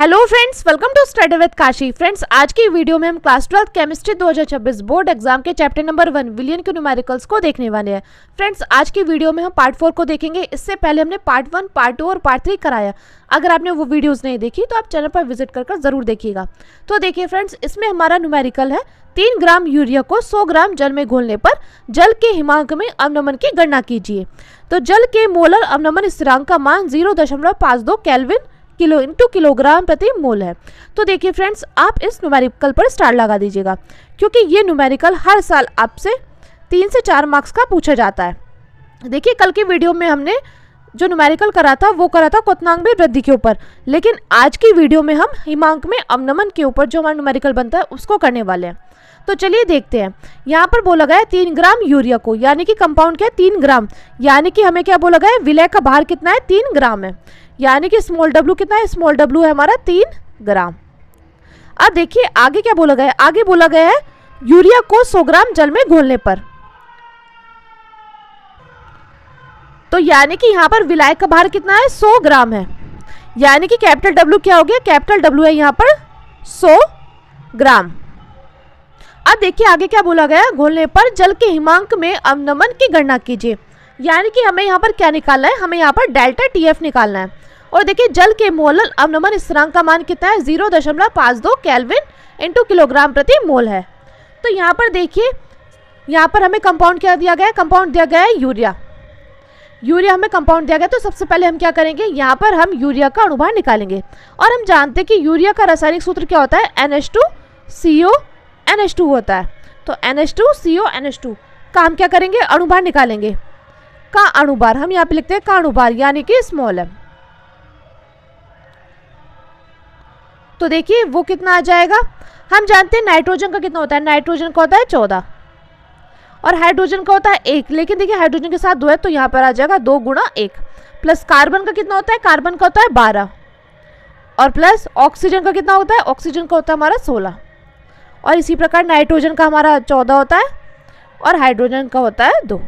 Hello friends, welcome to study with Kashi. Friends, आज की video में हम क्लास 12 केमिस्ट्री 2026 बोर्ड एग्जाम के चैप्टर नंबर 1 विलियन के न्यूमेरिकल्स को देखने वाले हैं। फ्रेंड्स, आज की वीडियो में हम पार्ट 4 को देखेंगे। इससे पहले हमने पार्ट 1, पार्ट 2 और पार्ट 3 कराया। अगर आपने वो वीडियोस नहीं देखी तो आप चैनल पर विजिट कर जरूर देखिएगा। तो देखिए फ्रेंड्स, इसमें हमारा न्यूमेरिकल है 3 ग्राम यूरिया को 100 ग्राम जल में घोलने पर जल के हिमांक में अवनमन की गणना कीजिए। तो जल के मोलर अवनमन स्थिरांक का मान 0.52 केल्विन किलो इंटू किलोग्राम प्रति मोल है। तो देखिए फ्रेंड्स, आप इस न्यूमेरिकल पर स्टार लगा दीजिएगा, क्योंकि ये न्यूमेरिकल हर साल आपसे 3 से 4 मार्क्स का पूछा जाता है। देखिए, कल की वीडियो में हमने जो न्यूमेरिकल करा था वो करा था क्वथनांक में वृद्धि के ऊपर, लेकिन आज की वीडियो में हम हिमांक में अवनमन के ऊपर जो हमारा न्यूमेरिकल बनता है उसको करने वाले हैं। तो चलिए देखते हैं। यहाँ पर बोला गया है 3 ग्राम यूरिया को, यानी कि कंपाउंड क्या है 3 ग्राम, यानी कि हमें क्या बोला गया है, विलय का भार कितना है 3 ग्राम है, यानी कि स्मॉल डब्ल्यू कितना है, स्मॉल डब्ल्यू है हमारा 3 ग्राम। अब देखिए आगे क्या बोला गया है, आगे बोला गया है यूरिया को 100 ग्राम जल में घोलने पर। तो यानी कि यहाँ पर विलायक का भार कितना है 100 ग्राम है, यानी कि कैपिटल डब्ल्यू क्या हो गया, कैपिटल डब्ल्यू है यहाँ पर 100 ग्राम। अब देखिए आगे क्या बोला गया, घोलने पर जल के हिमांक में अवनमन की गणना कीजिए, यानी कि हमें यहाँ पर क्या निकालना है, हमें यहाँ पर डेल्टा टीएफ निकालना है। और देखिए जल के मोलर अवनमन स्थिरांक का मान कितना है 0.52 केल्विन इंटू किलोग्राम प्रति मोल है। तो यहाँ पर देखिए, यहाँ पर हमें कंपाउंड क्या दिया गया है, कंपाउंड दिया गया है यूरिया। यूरिया हमें कंपाउंड दिया गया, तो सबसे पहले हम क्या करेंगे, यहाँ पर हम यूरिया का अणुभार निकालेंगे। और हम जानते हैं कि यूरिया का रासायनिक सूत्र क्या होता है, NH2CO NH2 होता है। तो NH2CO NH2 का हम क्या करेंगे, अणुभार निकालेंगे। का अणुभार हम यहाँ पे लिखते हैं का अणुभार, यानी कि स्मॉल m। तो देखिए वो कितना आ जाएगा, हम जानते हैं नाइट्रोजन का कितना होता है, नाइट्रोजन का होता है 14 और हाइड्रोजन का होता है 1, लेकिन देखिए हाइड्रोजन के साथ 2 है तो यहाँ पर आ जाएगा 2 गुणा 1। प्लस कार्बन का कितना होता है, कार्बन का होता है 12 और प्लस ऑक्सीजन का कितना होता है, ऑक्सीजन का होता है हमारा 16। और इसी प्रकार नाइट्रोजन का हमारा 14 होता है और हाइड्रोजन का होता है 2।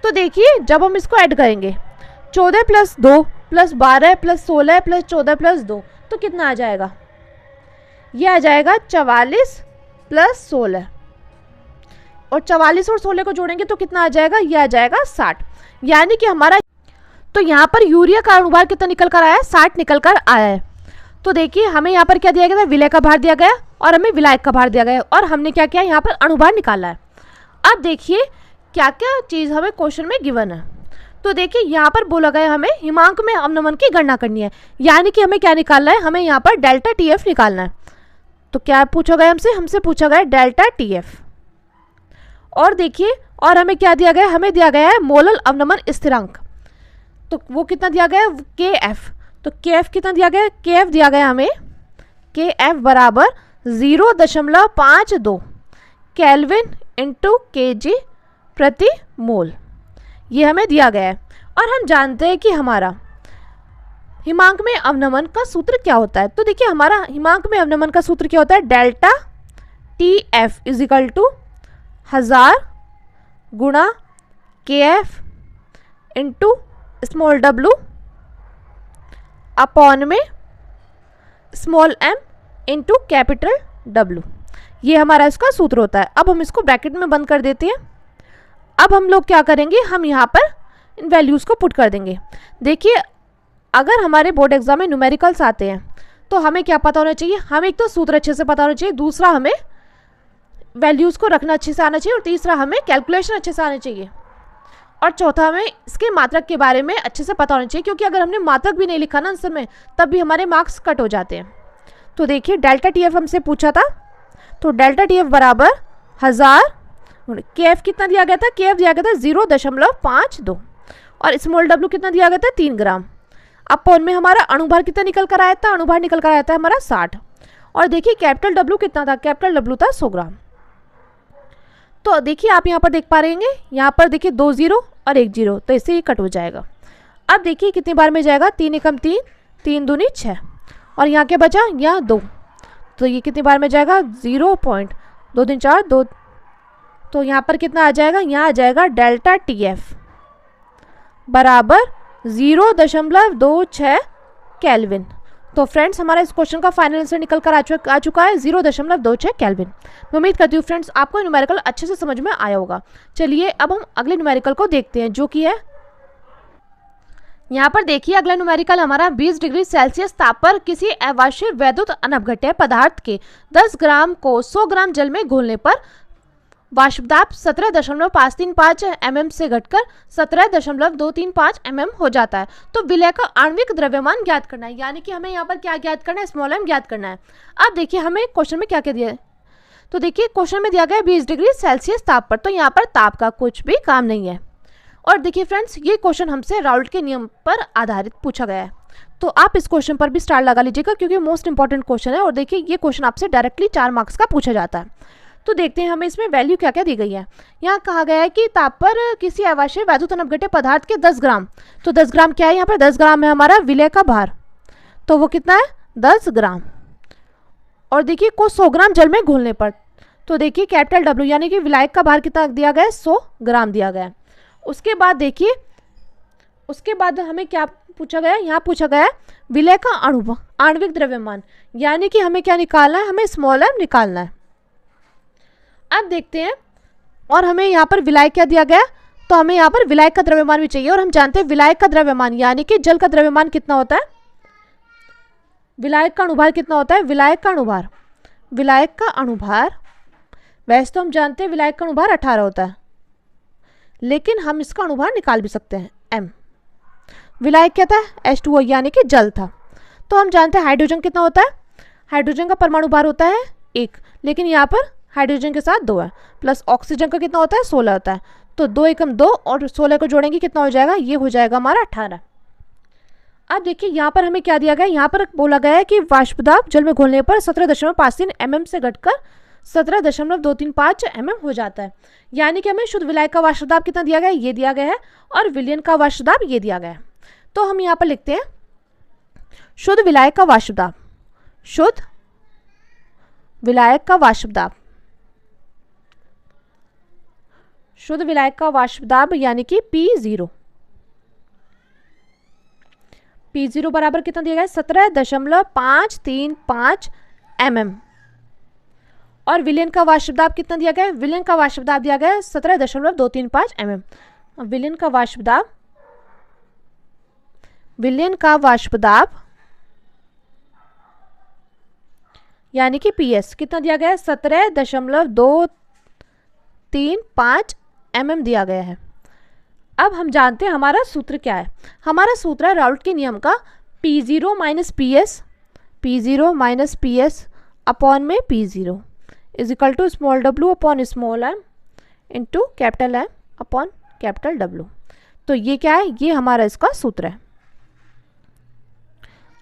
तो देखिए जब हम इसको ऐड करेंगे 14 plus 2 plus 12 plus 16 plus 14 plus 2 तो कितना आ जाएगा, ये आ जाएगा 44 प्लस 16 और 44 और 16 को जोड़ेंगे तो कितना आ जाएगा, ये आ जाएगा 60, यानी कि हमारा तो यहाँ पर यूरिया का अणुभार कितना निकल कर आया है, 60 निकल कर आया है। तो देखिए हमें यहाँ पर क्या दिया गया था, विलय का भार दिया गया और हमें विलायक का भार दिया गया और हमने क्या किया, यहाँ पर अणुभार निकाला है। अब देखिए क्या क्या चीज़ हमें क्वेश्चन में गिवन है। तो देखिए यहाँ पर बोला गया हमें हिमांक में अवनमन की गणना करनी है, यानी कि हमें क्या निकालना है, हमें यहाँ पर डेल्टा टीएफ निकालना है। तो क्या पूछा गया हमसे पूछा गया डेल्टा टीएफ। और देखिए और हमें क्या दिया गया, हमें दिया गया है मोलर अवनमन स्थिरांक। तो वो कितना दिया गया है, KF। तो KF कितना दिया गया है, KF दिया गया हमें, KF बराबर 0.52 केल्विन इंटू kg प्रति मोल, ये हमें दिया गया है। और हम जानते हैं कि हमारा हिमांक में अवनमन का सूत्र क्या होता है। तो देखिए हमारा हिमांक में अवनमन का सूत्र क्या होता है, डेल्टा TF इजिकल टू 1000 गुणा KF into small w upon में small m into capital W, ये हमारा इसका सूत्र होता है। अब हम इसको ब्रैकेट में बंद कर देते हैं। अब हम लोग क्या करेंगे, हम यहाँ पर इन वैल्यूज़ को पुट कर देंगे। देखिए अगर हमारे बोर्ड एग्जाम में न्यूमेरिकल्स आते हैं तो हमें क्या पता होना चाहिए, हमें एक तो सूत्र अच्छे से पता होना चाहिए, दूसरा हमें वैल्यूज़ को रखना अच्छे से आना चाहिए और तीसरा हमें कैलकुलेशन अच्छे से आना चाहिए और चौथा हमें इसके मात्रक के बारे में अच्छे से पता होना चाहिए, क्योंकि अगर हमने मात्रक भी नहीं लिखा ना आंसर में तब भी हमारे मार्क्स कट हो जाते हैं। तो देखिए डेल्टा टीएफ हमसे पूछा था, तो डेल्टा टीएफ बराबर 1000, KF कितना दिया गया था, KF दिया गया था 0.52 और स्मॉल w कितना दिया गया था 3 ग्राम। अपॉन में हमारा अणुभार कितना निकल कर आया था, अणुभार निकल कर आया था हमारा 60 और देखिए कैपिटल W कितना था, कैपिटल W था 100 ग्राम। तो देखिए आप यहाँ पर देख पा रहे हैं, यहाँ पर देखिए 2 0 और 1 0, तो इससे ही कट हो जाएगा। अब देखिए कितनी बार में जाएगा, 3 एकम 3, 3 दूनी 6 और यहाँ क्या बचा, यहाँ 2, तो ये कितनी बार में जाएगा 0.2 3 4 2, तो यहाँ पर कितना आ जाएगा, यहाँ आ जाएगा डेल्टा TF बराबर 0.26 केल्विन। तो फ्रेंड्स हमारा इस क्वेश्चन का फाइनल आंसर निकल कर आ चुका है 0.26 केल्विन। मैं उम्मीद करती हूँ फ्रेंड्स आपको न्यूमेरिकल अच्छे से समझ में आया होगा। चलिए अब हम अगले न्यूमेरिकल को देखते हैं, जो कि है यहाँ पर देखिए अगला न्यूमेरिकल हमारा 20 डिग्री सेल्सियस ताप पर किसी अवाष्य वैद्युत अनवघट्य पदार्थ के 10 ग्राम को 100 ग्राम जल में घोलने पर वाष्प दाब 17.535 mm से घटकर 17.235 mm हो जाता है। तो विलय का आणविक द्रव्यमान ज्ञात करना है, यानी कि हमें यहाँ पर क्या ज्ञात करना है, स्मॉल m ज्ञात करना है। अब देखिए हमें क्वेश्चन में क्या क्या दिया है, तो देखिए क्वेश्चन में दिया गया है 20 डिग्री सेल्सियस ताप पर, तो यहाँ पर ताप का कुछ भी काम नहीं है। और देखिए फ्रेंड्स ये क्वेश्चन हमसे राउल्ट के नियम पर आधारित पूछा गया है, तो आप इस क्वेश्चन पर भी स्टार लगा लीजिएगा क्योंकि मोस्ट इंपॉर्टेंट क्वेश्चन है। और देखिए ये क्वेश्चन आपसे डायरेक्टली 4 मार्क्स का पूछा जाता है। तो देखते हैं हमें इसमें वैल्यू क्या क्या दी गई है। यहाँ कहा गया है कि ताप पर किसी अवाष्य वैद्युत अनवघट्य पदार्थ के 10 ग्राम, तो 10 ग्राम क्या है, यहाँ पर 10 ग्राम है हमारा विलय का भार, तो वो कितना है 10 ग्राम। और देखिए को 100 ग्राम जल में घोलने पर, तो देखिए कैपिटल W यानी कि विलायक का भार कितना दिया गया है, 100 ग्राम दिया गया है। उसके बाद देखिए उसके बाद हमें क्या पूछा गया है, यहाँ पूछा गया है विलय का आणविक द्रव्यमान, यानी कि हमें क्या निकालना है, हमें स्मॉल m निकालना है। अब देखते हैं, और हमें यहाँ पर विलायक क्या दिया गया, तो हमें यहाँ पर विलायक का द्रव्यमान भी चाहिए। और हम जानते हैं विलायक का द्रव्यमान यानी कि जल का द्रव्यमान कितना होता है, विलायक का अणुभार कितना होता है, विलायक का अणुभार वैसे तो हम जानते हैं विलायक का अणुभार 18 होता है, लेकिन हम इसका अणुभार निकाल भी सकते हैं m। विलायक क्या था, H2O यानी कि जल था। तो हम जानते हैं हाइड्रोजन कितना होता है, हाइड्रोजन का परमाणु भार होता है 1, लेकिन यहाँ पर हाइड्रोजन के साथ 2 है, प्लस ऑक्सीजन का कितना होता है 16 होता है, तो 2 एकम 2 और 16 को जोड़ेंगे कितना हो जाएगा, ये हो जाएगा हमारा 18। अब देखिए यहाँ पर हमें क्या दिया गया है, यहाँ पर बोला गया है कि वाष्प दाब जल में घोलने पर 17.53 mm से घटकर 17.235 mm हो जाता है, यानी कि हमें शुद्ध विलायक का वाष्प दाब कितना दिया गया है, ये दिया गया है, और विलयन का वाष्प दाब ये दिया गया है। तो हम यहाँ पर लिखते हैं शुद्ध विलायक का वाष्प दाब, शुद्ध विलायक का वाष्प दाब, शुद्ध विलायक का वाष्प दाब यानी कि P0 बराबर कितना दिया गया है, 17.535 mm। और विलयन का वाष्प दाब कितना दिया गया है, विलयन का वाष्प दाब दिया गया है 17.235 mm। विलयन का वाष्प दाब यानी कि PS कितना दिया गया है, 17.235 mm दिया गया है। अब हम जानते हैं हमारा सूत्र क्या है, हमारा सूत्र है राउल्ट के नियम का P0 माइनस PS अपॉन में P0 is equal to small w upon small m into capital M upon capital W। तो ये क्या है, ये हमारा इसका सूत्र है।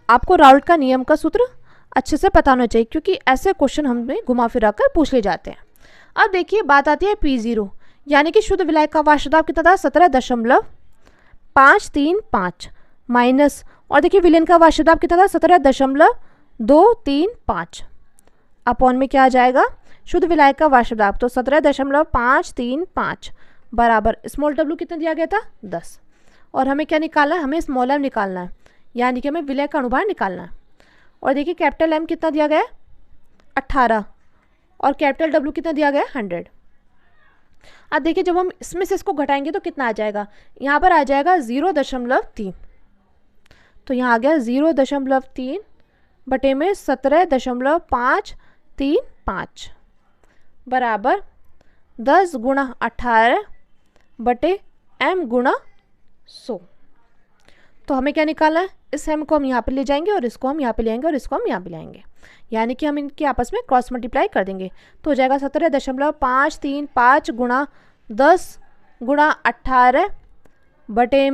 आपको राउल्ट का नियम का सूत्र अच्छे से पता होना चाहिए क्योंकि ऐसे क्वेश्चन हमें घुमा फिरा कर पूछ ले जाते हैं। अब देखिए बात आती है P0 यानी कि शुद्ध विलायक का वाष्प दाब कितना था, 17.535 माइनस, और देखिए विलयन का वाष्प दाब कितना था, 17.235 अपॉन में क्या आ जाएगा, शुद्ध विलायक का वाष्प दाब, तो 17.535 बराबर स्मॉल w कितना दिया गया था 10, और हमें क्या निकालना है, हमें स्मॉल m निकालना है, यानी कि हमें विलय का अणुभार निकालना है। और देखिए कैपिटल M कितना दिया गया है 18, और कैपिटल W कितना दिया गया है 100। अब देखिए जब हम इसमें से इसको घटाएंगे तो कितना आ जाएगा, यहाँ पर आ जाएगा 0.3, तो यहाँ आ गया 0.3 बटे में 17.535 बराबर 10 गुणा 18 बटे m गुणा 100। तो हमें क्या निकालना है, इस m को हम यहाँ पे ले जाएंगे और इसको हम यहाँ पे ले आएंगे और इसको हम यहाँ पे ले आएंगे, यानी कि हम इनके आपस में क्रॉस मल्टीप्लाई कर देंगे, तो हो जाएगा 17.535 गुणा 10 गुणा 18 बटे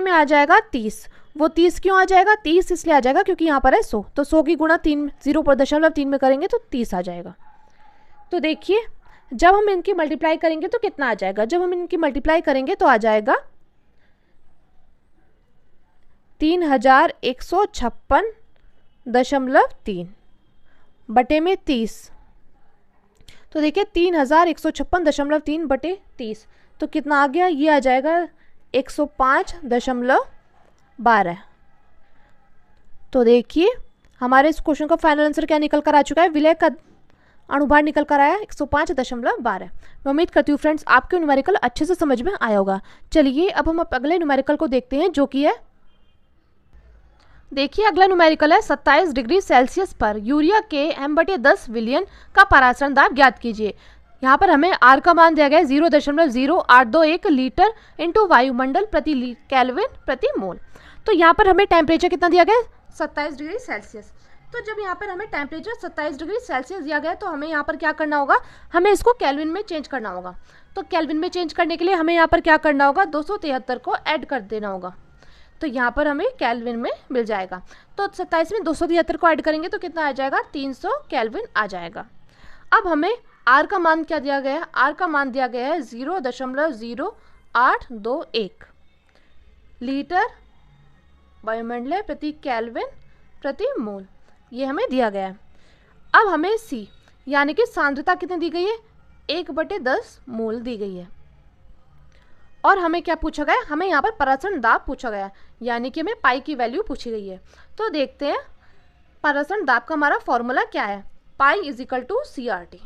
में आ जाएगा 30। वो 30 क्यों आ जाएगा, 30 इसलिए आ जाएगा क्योंकि यहाँ पर है 100, तो 100 की गुणा 0.3 में करेंगे तो 30 आ जाएगा। तो देखिए जब हम इनकी मल्टीप्लाई करेंगे तो कितना आ जाएगा, जब हम इनकी मल्टीप्लाई करेंगे तो आ जाएगा 3156.3 बटे में 30। तो देखिए 3156.3 बटे 30, तो कितना आ गया, ये आ जाएगा 105.12। तो देखिए हमारे इस क्वेश्चन का फाइनल आंसर क्या निकल कर आ चुका है, विलय का अणुभार निकल कर आया 105.12। मैं उम्मीद करती हूँ फ्रेंड्स आपके न्यूमेरिकल अच्छे से समझ में आया होगा। चलिए अब हम अगले न्यूमेरिकल को देखते हैं, जो कि है, देखिए अगला न्यूमेरिकल है 27 डिग्री सेल्सियस पर यूरिया के m/10 विलियन का परासरण दाब ज्ञात कीजिए। यहाँ पर हमें R का मान दिया गया है 0.0821 लीटर इंटू वायुमंडल प्रति केल्विन प्रति मोल। तो यहाँ पर हमें टेम्परेचर कितना दिया गया है 27 डिग्री सेल्सियस। तो जब यहाँ पर हमें टेम्परेचर 27 डिग्री सेल्सियस दिया गया है तो हमें यहाँ पर क्या करना होगा, हमें इसको केल्विन में चेंज करना होगा। तो केल्विन में चेंज करने के लिए हमें यहाँ पर क्या करना होगा, 273 को ऐड कर देना होगा। तो यहाँ पर हमें केल्विन में मिल जाएगा। तो 27 में 273 को ऐड करेंगे तो कितना आ जाएगा, 300 केल्विन आ जाएगा। अब हमें R का मान क्या दिया गया है, R का मान दिया गया है 0.0821 लीटर वायुमंडलीय प्रति केल्विन प्रति मोल, ये हमें दिया गया है। अब हमें C यानी कि सांद्रता कितनी दी गई है, 1/10 मोल दी गई है। और हमें क्या पूछा गया, हमें यहाँ पर परासरण दाब पूछा गया है, यानी कि हमें पाई की वैल्यू पूछी गई है। तो देखते हैं परासरण दाब का हमारा फॉर्मूला क्या है, पाई = CRT।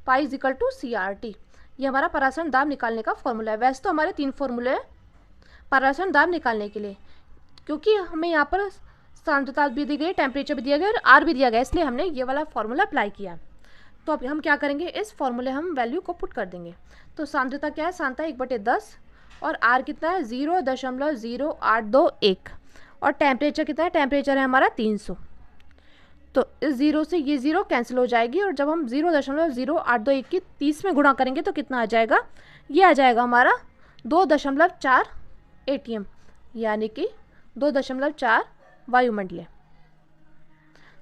पाई = CRT, ये हमारा परासरण दाब निकालने का फॉर्मूला है। वैसे तो हमारे 3 फॉर्मूले हैं परासरण दाब निकालने के लिए, क्योंकि हमें यहाँ पर सांद्रता भी दी गई, टेम्परेचर भी दिया गया और R भी दिया गया, इसलिए हमने ये वाला फॉर्मूला अप्लाई किया। तो अब हम क्या करेंगे, इस फॉर्मूले हम वैल्यू को पुट कर देंगे। तो सांद्रता क्या है, सांद्रता 1/10 और R कितना है 0.0821 और टेम्परेचर कितना है, टेम्परेचर है हमारा 300। तो इस 0 से ये 0 कैंसिल हो जाएगी और जब हम 0.0821 की 30 में गुणा करेंगे तो कितना आ जाएगा, ये आ जाएगा हमारा 2.4 ATM, यानी कि 2.4 वायुमंडलीय।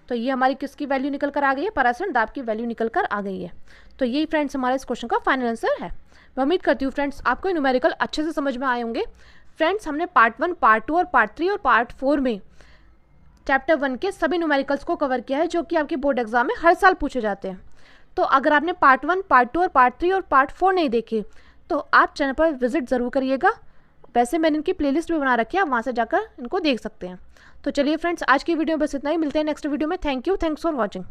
तो ये हमारी किसकी वैल्यू निकल कर आ गई है, परासरण दाब की वैल्यू निकल कर आ गई है। तो यही फ्रेंड्स हमारे इस क्वेश्चन का फाइनल आंसर है। मैं उम्मीद करती हूँ फ्रेंड्स आपको ये न्यूमेरिकल अच्छे से समझ में आए होंगे। फ्रेंड्स हमने पार्ट 1, पार्ट 2 और पार्ट 3 और पार्ट 4 में चैप्टर 1 के सभी न्यूमेरिकल्स को कवर किया है, जो कि आपके बोर्ड एग्जाम में हर साल पूछे जाते हैं। तो अगर आपने पार्ट 1, पार्ट 2 और पार्ट 3 और पार्ट 4 नहीं देखे तो आप चैनल पर विजिट ज़रूर करिएगा। वैसे मैंने इनकी प्लेलिस्ट भी बना रखी है, आप वहाँ से जाकर इनको देख सकते हैं। तो चलिए फ्रेंड्स आज की वीडियो में बस इतना ही, मिलते हैं नेक्स्ट वीडियो में। Thank you, thanks for watching.